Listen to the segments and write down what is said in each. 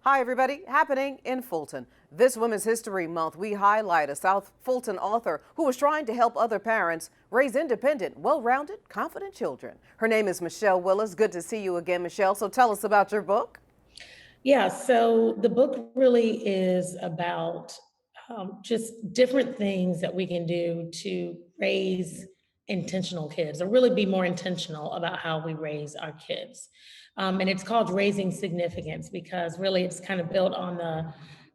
Hi, everybody. Happening in Fulton. This Women's History Month, we highlight a South Fulton author who is trying to help other parents raise independent, well-rounded, confident children. Her name is Michelle Willis. Good to see you again, Michelle. So tell us about your book. Yeah, so the book really is about just different things that we can do to raise intentional kids, or really be more intentional about how we raise our kids. And it's called Raising Significance because really it's kind of built on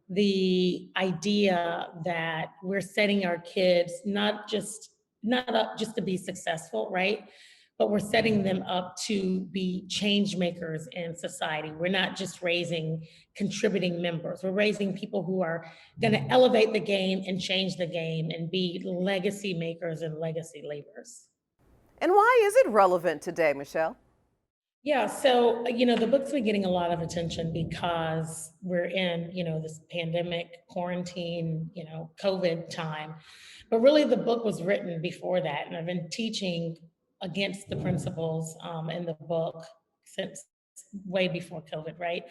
the idea that we're setting our kids not up just to be successful, right? But we're setting them up to be change makers in society. We're not just raising contributing members. We're raising people who are going to elevate the game and change the game and be legacy makers and legacy leaders. And why is it relevant today, Michelle? Yeah, so the book's been getting a lot of attention because we're in, this pandemic, quarantine, COVID time. But really, the book was written before that, and I've been teaching against the principles in the book since way before COVID, right?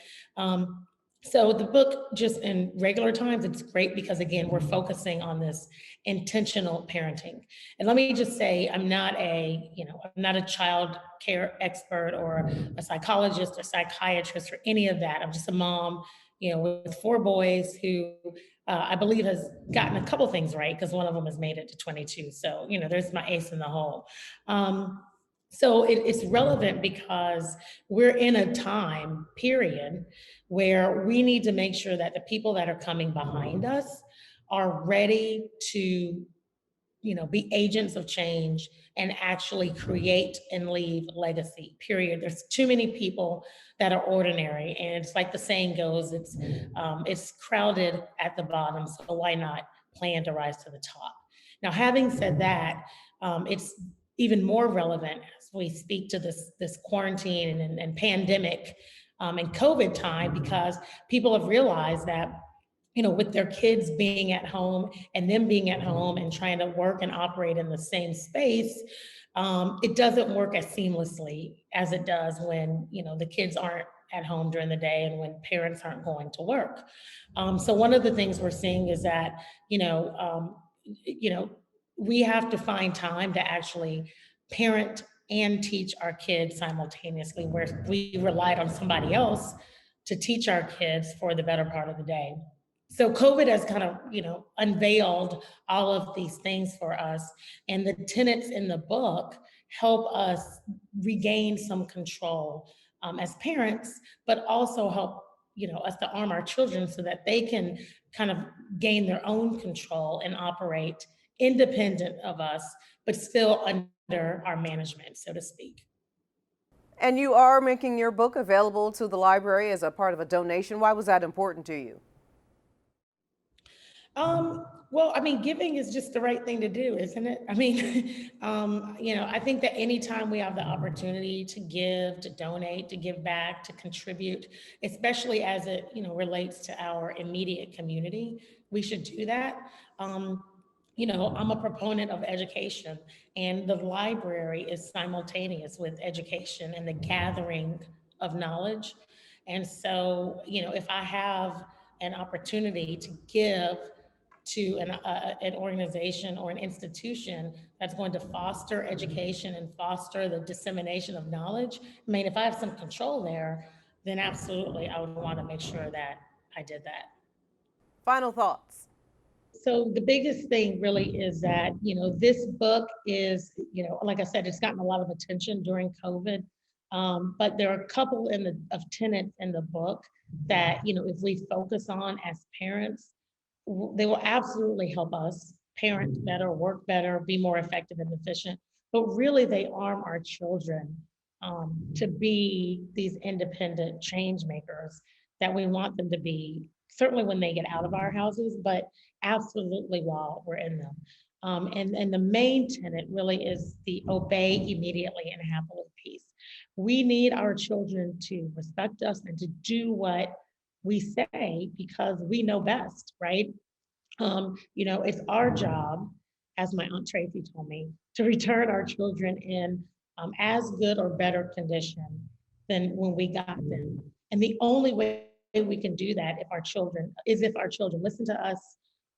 So the book, just in regular times, it's great because again, we're focusing on this intentional parenting. And let me just say, I'm not a child care expert or a psychologist or psychiatrist or any of that. I'm just a mom, with four boys who I believe has gotten a couple things right because one of them has made it to 22. So, there's my ace in the hole. So it's relevant because we're in a time period where we need to make sure that the people that are coming behind us are ready to be agents of change and actually create and leave legacy, period. There's too many people that are ordinary, and it's like the saying goes, it's crowded at the bottom, so why not plan to rise to the top? Now, having said that, it's even more relevant as we speak to this quarantine and pandemic and COVID time, because people have realized that with their kids being at home and them being at home and trying to work and operate in the same space, it doesn't work as seamlessly as it does when the kids aren't at home during the day and when parents aren't going to work. So one of the things we're seeing is that we have to find time to actually parent and teach our kids simultaneously, where we relied on somebody else to teach our kids for the better part of the day. So COVID has kind of, unveiled all of these things for us. And the tenets in the book help us regain some control as parents, but also help, us to arm our children so that they can kind of gain their own control and operate independent of us, but still under our management, so to speak. And you are making your book available to the library as a part of a donation. Why was that important to you? Well, I mean, giving is just the right thing to do, isn't it? I mean, I think that anytime we have the opportunity to give, to donate, to give back, to contribute, especially as it, relates to our immediate community, we should do that. I'm a proponent of education, and the library is simultaneous with education and the gathering of knowledge. And so, if I have an opportunity to give to an organization or an institution that's going to foster education and foster the dissemination of knowledge, I mean, if I have some control there, then absolutely I would want to make sure that I did that. Final thoughts. So the biggest thing really is that, this book is, like I said, it's gotten a lot of attention during COVID. But there are a couple of tenets in the book that, if we focus on as parents, they will absolutely help us parent better, work better, be more effective and efficient. But really, they arm our children to be these independent change makers that we want them to be, certainly when they get out of our houses, but absolutely while we're in them. And the main tenet really is the obey immediately and happily piece. We need our children to respect us and to do what we say because we know best, right? It's our job, as my Aunt Tracy told me, to return our children in as good or better condition than when we got them. And the only way we can do that if our children listen to us,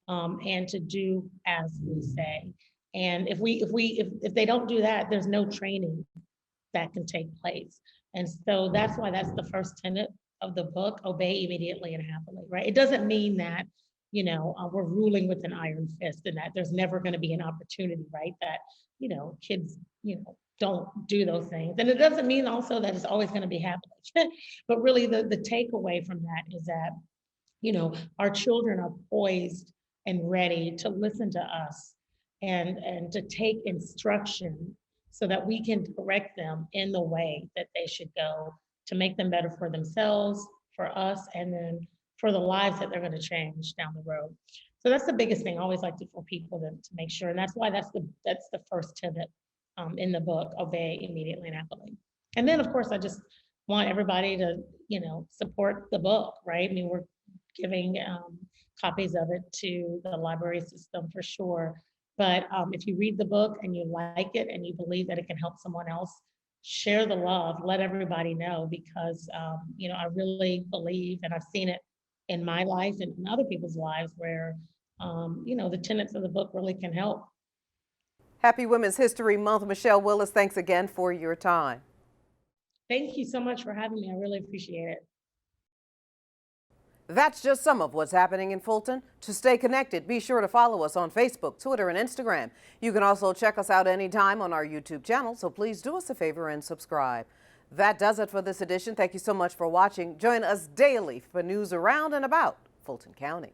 and to do as we say. And if they don't do that, there's no training that can take place. And so that's why that's the first tenet of the book: obey immediately and happily, right? It doesn't mean that, we're ruling with an iron fist and that there's never going to be an opportunity, right? That, kids, don't do those things. And it doesn't mean also that it's always going to be happening. But really the takeaway from that is that, our children are poised and ready to listen to us and to take instruction so that we can correct them in the way that they should go to make them better for themselves, for us, and then for the lives that they're going to change down the road. So that's the biggest thing I always like for people to make sure. And that's why that's the first tenet in the book: obey immediately and happily. And then, of course, I just want everybody to, support the book, right? I mean, we're giving copies of it to the library system for sure. But if you read the book and you like it and you believe that it can help someone else, share the love, let everybody know, because, I really believe, and I've seen it in my life and in other people's lives where, the tenets of the book really can help. Happy Women's History Month. Michelle Willis, thanks again for your time. Thank you so much for having me. I really appreciate it. That's just some of what's happening in Fulton. To stay connected, be sure to follow us on Facebook, Twitter, and Instagram. You can also check us out anytime on our YouTube channel, so please do us a favor and subscribe. That does it for this edition. Thank you so much for watching. Join us daily for news around and about Fulton County.